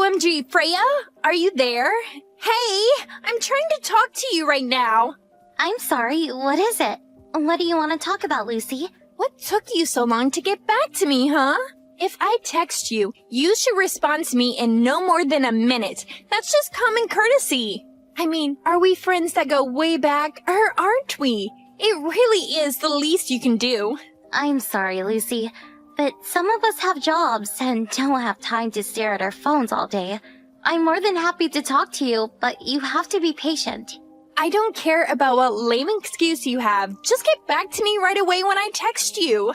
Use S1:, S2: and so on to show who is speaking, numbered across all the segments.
S1: OMG, Freya? Are you there? Hey, I'm trying to talk to you right now.
S2: I'm sorry, what is it? What do you want to talk about, Lucy?
S1: What took you so long to get back to me, huh? If I text you, you should respond to me in no more than a minute. That's just common courtesy. I mean, are we friends that go way back, or aren't we? It really is the least you can do.
S2: I'm sorry, Lucy, but some of us have jobs and don't have time to stare at our phones all day. I'm more than happy to talk to you, but you have to be patient.
S1: I don't care about what lame excuse you have. Just get back to me right away when I text you.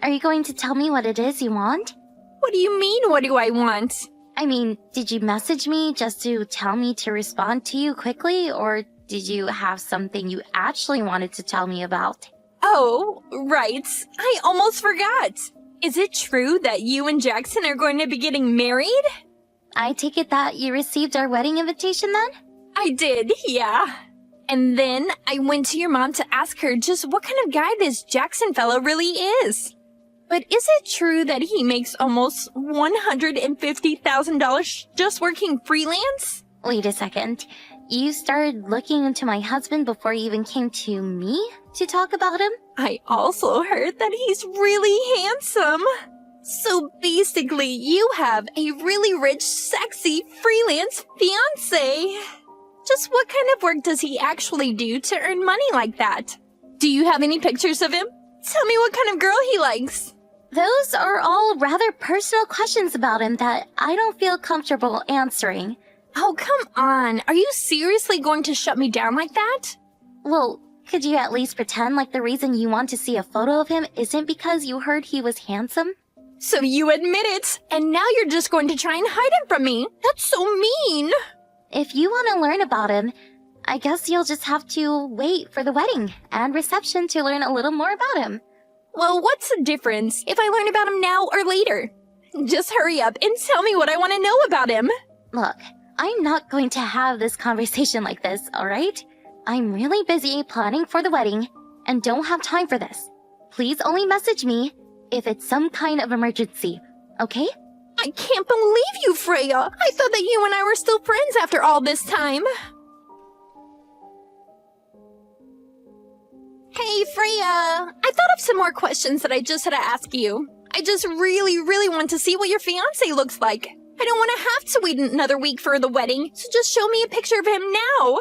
S2: Are you going to tell me what it is you want?
S1: What do you mean, what do I want?
S2: I mean, did you message me just to tell me to respond to you quickly, or did you have something you actually wanted to tell me about?
S1: Oh, right. I almost forgot. Is it true that you and Jackson are going to be getting married?
S2: I take it that you received our wedding invitation then?
S1: I did, yeah. And then I went to your mom to ask her just what kind of guy this Jackson fellow really is. But is it true that he makes almost $150,000 just working freelance?
S2: Wait a second. You started looking into my husband before you even came to me to talk about him?
S1: I also heard that he's really handsome. So basically, you have a really rich, sexy, freelance fiancé. Just what kind of work does he actually do to earn money like that? Do you have any pictures of him? Tell me what kind of girl he likes.
S2: Those are all rather personal questions about him that I don't feel comfortable answering.
S1: Oh, come on. Are you seriously going to shut me down like that?
S2: Well, could you at least pretend like the reason you want to see a photo of him isn't because you heard he was handsome?
S1: So you admit it, and now you're just going to try and hide him from me. That's so mean.
S2: If you want to learn about him, I guess you'll just have to wait for the wedding and reception to learn a little more about him.
S1: Well, what's the difference if I learn about him now or later? Just hurry up and tell me what I want to know about him.
S2: Look, I'm not going to have this conversation like this, alright? I'm really busy planning for the wedding and don't have time for this. Please only message me if it's some kind of emergency, okay?
S1: I can't believe you, Freya. I thought that you and I were still friends after all this time. Hey, Freya. I thought of some more questions that I just had to ask you. I just really want to see what your fiancé looks like. I don't want to have to wait another week for the wedding, so just show me a picture of him now.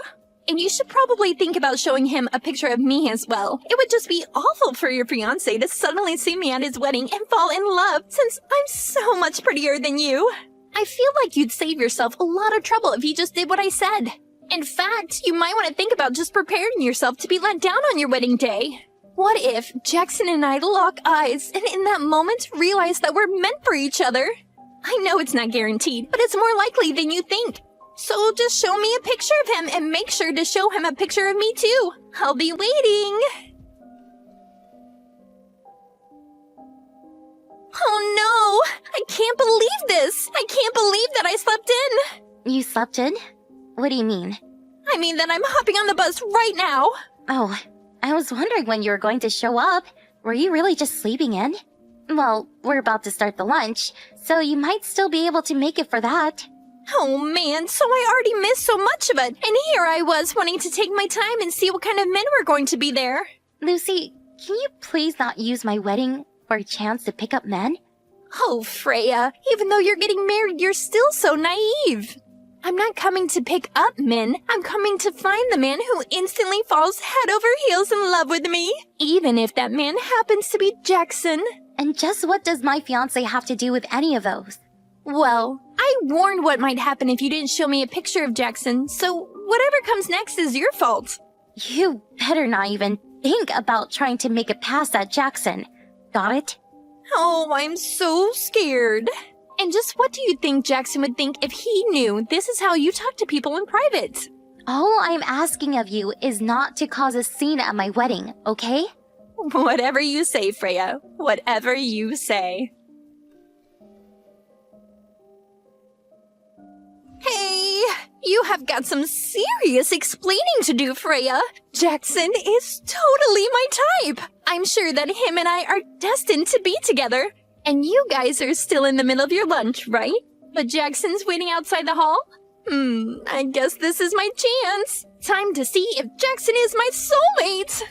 S1: And you should probably think about showing him a picture of me as well. It would just be awful for your fiancé to suddenly see me at his wedding and fall in love, since I'm so much prettier than you. I feel like you'd save yourself a lot of trouble if you just did what I said. In fact, you might want to think about just preparing yourself to be let down on your wedding day. What if Jackson and I lock eyes and in that moment realize that we're meant for each other? I know it's not guaranteed, but it's more likely than you think. So just show me a picture of him and make sure to show him a picture of me too. I'll be waiting. Oh no! I can't believe this! I can't believe that I slept in!
S2: You slept in? What do you mean?
S1: I mean that I'm hopping on the bus right now.
S2: Oh, I was wondering when you were going to show up. Were you really just sleeping in? Well, we're about to start the lunch, so you might still be able to make it for that.
S1: Oh man, so I already missed so much of it, and here I was wanting to take my time and see what kind of men were going to be there.
S2: Lucy, can you please not use my wedding for a chance to pick up men?
S1: Oh, Freya, even though you're getting married, you're still so naive. I'm not coming to pick up men. I'm coming to find the man who instantly falls head over heels in love with me, even if that man happens to be Jackson.
S2: And just what does my fiancé have to do with any of those?
S1: Well, I warned what might happen if you didn't show me a picture of Jackson, so whatever comes next is your fault.
S2: You better not even think about trying to make it past that Jackson. Got it?
S1: Oh, I'm so scared. And just what do you think Jackson would think if he knew this is how you talk to people in private?
S2: All I'm asking of you is not to cause a scene at my wedding, okay?
S1: Whatever you say, Freya. Whatever you say. Hey, you have got some serious explaining to do, Freya. Jackson is totally my type. I'm sure that him and I are destined to be together. And you guys are still in the middle of your lunch, right? But Jackson's waiting outside the hall? I guess this is my chance. Time to see if Jackson is my soulmate.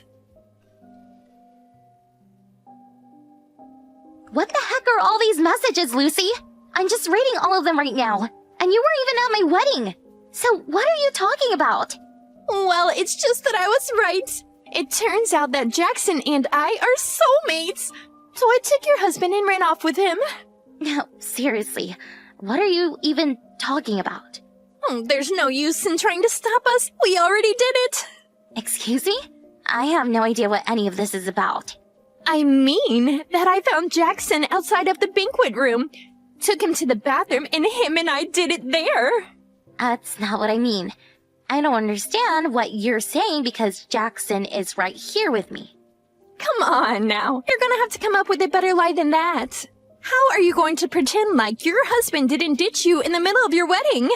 S2: What the heck are all these messages, Lucy? I'm just reading all of them right now. And you weren't even at my wedding. So what are you talking about?
S1: Well, it's just that I was right. It turns out that Jackson and I are soulmates. So I took your husband and ran off with him.
S2: No, seriously. What are you even talking about?
S1: There's no use in trying to stop us. We already did it.
S2: Excuse me? I have no idea what any of this is about.
S1: I mean that I found Jackson outside of the banquet room, took him to the bathroom, and him and I did it there.
S2: That's not what I mean. I don't understand what you're saying because Jackson is right here with me.
S1: Come on now. You're gonna have to come up with a better lie than that. How are you going to pretend like your husband didn't ditch you in the middle of your wedding?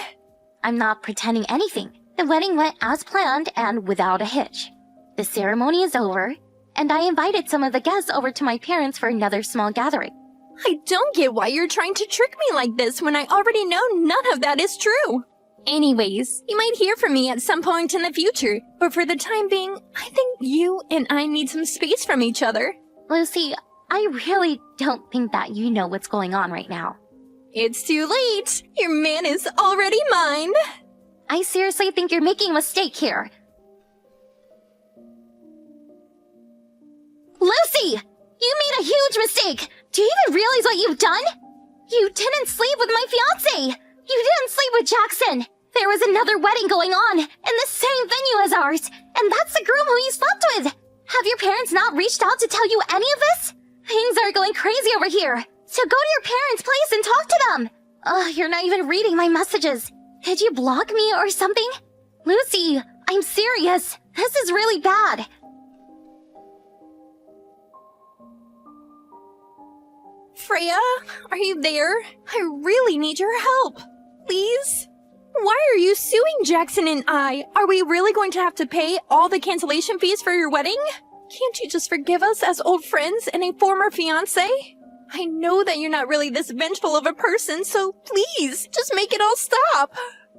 S2: I'm not pretending anything. The wedding went as planned and without a hitch. The ceremony is over, and I invited some of the guests over to my parents for another small gathering.
S1: I don't get why you're trying to trick me like this when I already know none of that is true. Anyways, you might hear from me at some point in the future, but for the time being, I think you and I need some space from each other.
S2: Lucy, I really don't think that you know what's going on right now.
S1: It's too late. Your man is already mine.
S2: I seriously think you're making a mistake here. Lucy! You made a huge mistake! Do you even realize what you've done? You didn't sleep with my fiancé! You didn't sleep with Jackson! There was another wedding going on in the same venue as ours, and that's the groom who you slept with! Have your parents not reached out to tell you any of this? Things are going crazy over here, so go to your parents' place and talk to them! You're not even reading my messages. Did you block me or something? Lucy, I'm serious. This is really bad.
S1: Freya, are you there? I really need your help. Please? Why are you suing Jackson and I? Are we really going to have to pay all the cancellation fees for your wedding? Can't you just forgive us as old friends and a former fiancé? I know that you're not really this vengeful of a person, so please, just make it all stop.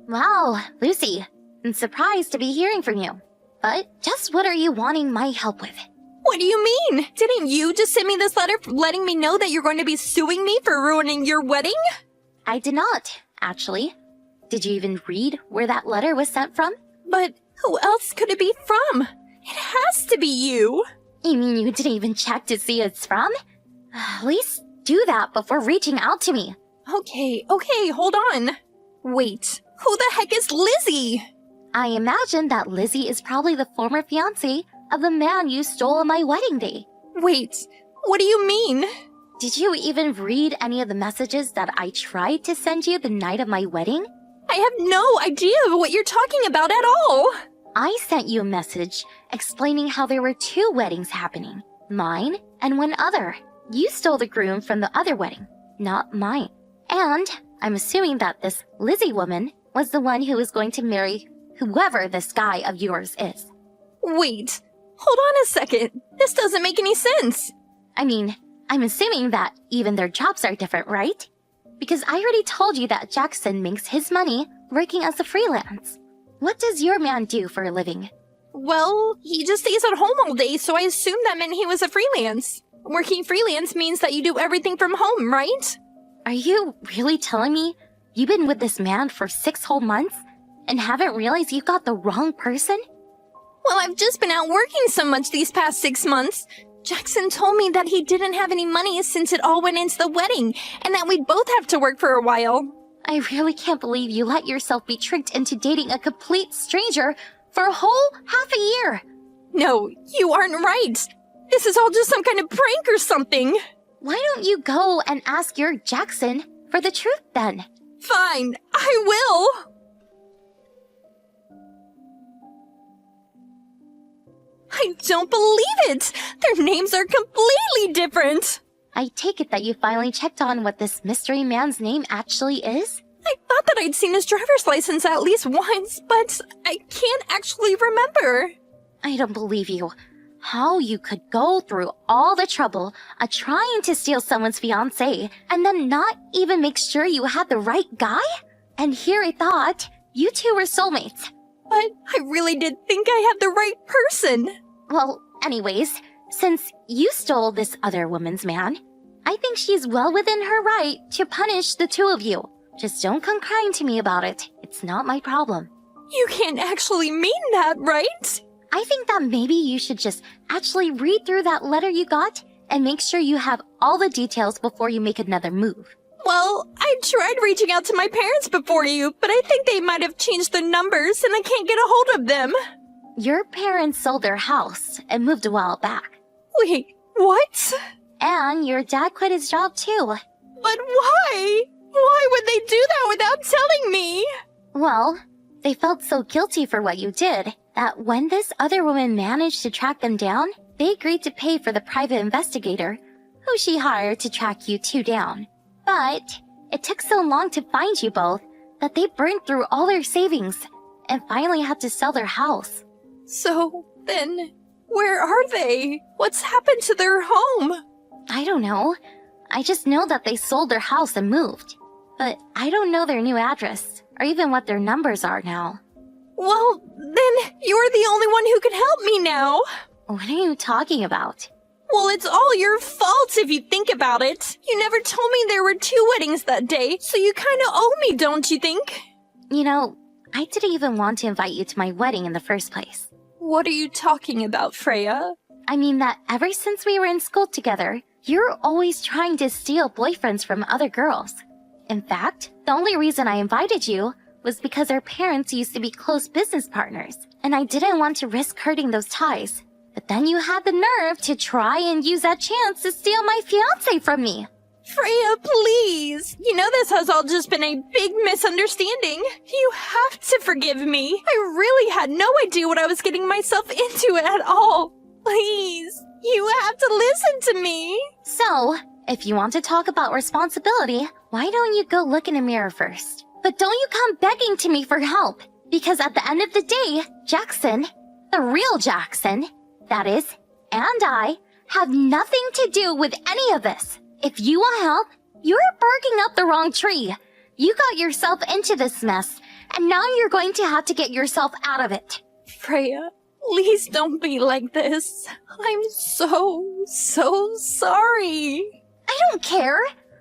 S2: Wow, Lucy, I'm surprised to be hearing from you. But just what are you wanting my help with?
S1: What do you mean? Didn't you just send me this letter letting me know that you're going to be suing me for ruining your wedding?
S2: I did not, actually. Did you even read where that letter was sent from?
S1: But who else could it be from? It has to be you.
S2: You mean you didn't even check to see who it's from? At least do that before reaching out to me.
S1: Okay, hold on. Wait, who the heck is Lizzie?
S2: I imagine that Lizzie is probably the former fiancé of the man you stole on my wedding day.
S1: Wait, what do you mean?
S2: Did you even read any of the messages that I tried to send you the night of my wedding?
S1: I have no idea what you're talking about at all.
S2: I sent you a message explaining how there were 2 weddings happening, mine and one other. You stole the groom from the other wedding, not mine. And I'm assuming that this Lizzie woman was the one who was going to marry whoever this guy of yours is.
S1: Wait, hold on a second. This doesn't make any sense.
S2: I mean, I'm assuming that even their jobs are different, right? Because I already told you that Jackson makes his money working as a freelance. What does your man do for a living?
S1: Well, he just stays at home all day, so I assumed that meant he was a freelance. Working freelance means that you do everything from home, right?
S2: Are you really telling me you've been with this man for 6 whole months and haven't realized you got the wrong person?
S1: Well, I've just been out working so much these past 6 months. Jackson told me that he didn't have any money since it all went into the wedding, and that we'd both have to work for a while.
S2: I really can't believe you let yourself be tricked into dating a complete stranger for a whole half a year.
S1: No, you aren't right. This is all just some kind of prank or something.
S2: Why don't you go and ask your Jackson for the truth then?
S1: Fine, I will. I don't believe it! Their names are completely different!
S2: I take it that you finally checked on what this mystery man's name actually is?
S1: I thought that I'd seen his driver's license at least once, but I can't actually remember.
S2: I don't believe you. how you could go through all the trouble of trying to steal someone's fiancé and then not even make sure you had the right guy? And here I thought you two were soulmates.
S1: But I really did think I had the right person.
S2: Well, anyways, since you stole this other woman's man, I think she's well within her right to punish the two of you. Just don't come crying to me about it. It's not my problem.
S1: You can't actually mean that, right?
S2: I think that maybe you should just actually read through that letter you got and make sure you have all the details before you make another move.
S1: Well, I tried reaching out to my parents before you, but I think they might have changed their numbers and I can't get a hold of them.
S2: Your parents sold their house and moved a while back.
S1: Wait, what?
S2: And your dad quit his job too.
S1: But why? Why would they do that without telling me?
S2: Well, they felt so guilty for what you did that when this other woman managed to track them down, they agreed to pay for the private investigator who she hired to track you two down. But it took so long to find you both that they burned through all their savings and finally had to sell their house.
S1: So, then, where are they? What's happened to their home?
S2: I don't know. I just know that they sold their house and moved. But I don't know their new address or even what their numbers are now.
S1: Well, then you're the only one who can help me now.
S2: What are you talking about?
S1: Well, it's all your fault if you think about it. You never told me there were 2 weddings that day, so you kind of owe me, don't you think?
S2: You know, I didn't even want to invite you to my wedding in the first place.
S1: What are you talking about, Freya?
S2: I mean that ever since we were in school together, you're always trying to steal boyfriends from other girls. In fact, the only reason I invited you was because our parents used to be close business partners, and I didn't want to risk hurting those ties. But then you had the nerve to try and use that chance to steal my fiancé from me.
S1: Freya, please. You know this has all just been a big misunderstanding. You have to forgive me. I really had no idea what I was getting myself into at all. Please, you have to listen to me.
S2: So, if you want to talk about responsibility, why don't you go look in a mirror first? But don't you come begging to me for help, because at the end of the day, Jackson, the real Jackson, that is, and I, have nothing to do with any of this. If you want help, you're barking up the wrong tree. You got yourself into this mess, and now you're going to have to get yourself out of it.
S1: Freya, please don't be like this. I'm so sorry.
S2: I don't care.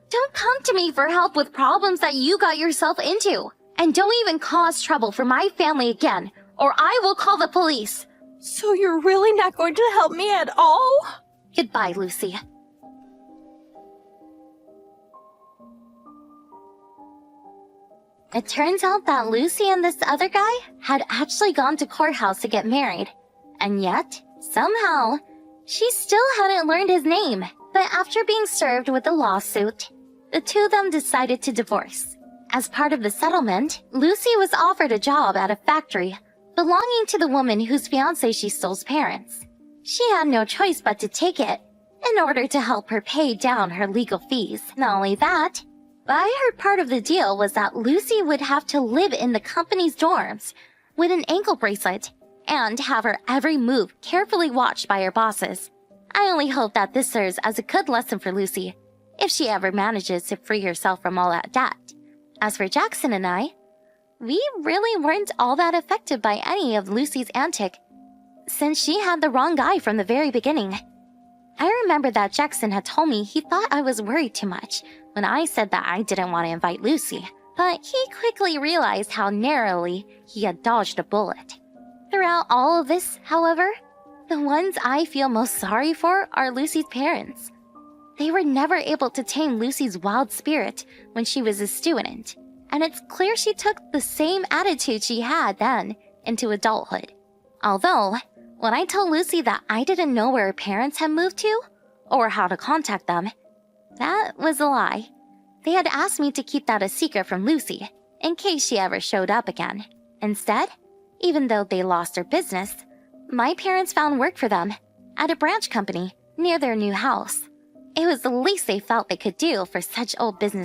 S2: Don't come to me for help with problems that you got yourself into. And don't even cause trouble for my family again, or I will call the police.
S1: So you're really not going to help me at all?
S2: Goodbye, Lucy. It turns out that Lucy and this other guy had actually gone to courthouse to get married. And yet, somehow, she still hadn't learned his name. But after being served with a lawsuit, the two of them decided to divorce. As part of the settlement, Lucy was offered a job at a factory belonging to the woman whose fiancé she stole's parents. She had no choice but to take it in order to help her pay down her legal fees. Not only that, but I heard part of the deal was that Lucy would have to live in the company's dorms with an ankle bracelet and have her every move carefully watched by her bosses. I only hope that this serves as a good lesson for Lucy, if she ever manages to free herself from all that debt. As for Jackson and I, we really weren't all that affected by any of Lucy's antic, since she had the wrong guy from the very beginning. I remember that Jackson had told me he thought I was worried too much when I said that I didn't want to invite Lucy, but he quickly realized how narrowly he had dodged a bullet. Throughout all of this, however, the ones I feel most sorry for are Lucy's parents. They were never able to tame Lucy's wild spirit when she was a student, and it's clear she took the same attitude she had then into adulthood. Although, when I told Lucy that I didn't know where her parents had moved to, or how to contact them, that was a lie. They had asked me to keep that a secret from Lucy, in case she ever showed up again. Instead, even though they lost their business, my parents found work for them at a branch company near their new house. It was the least they felt they could do for such old business.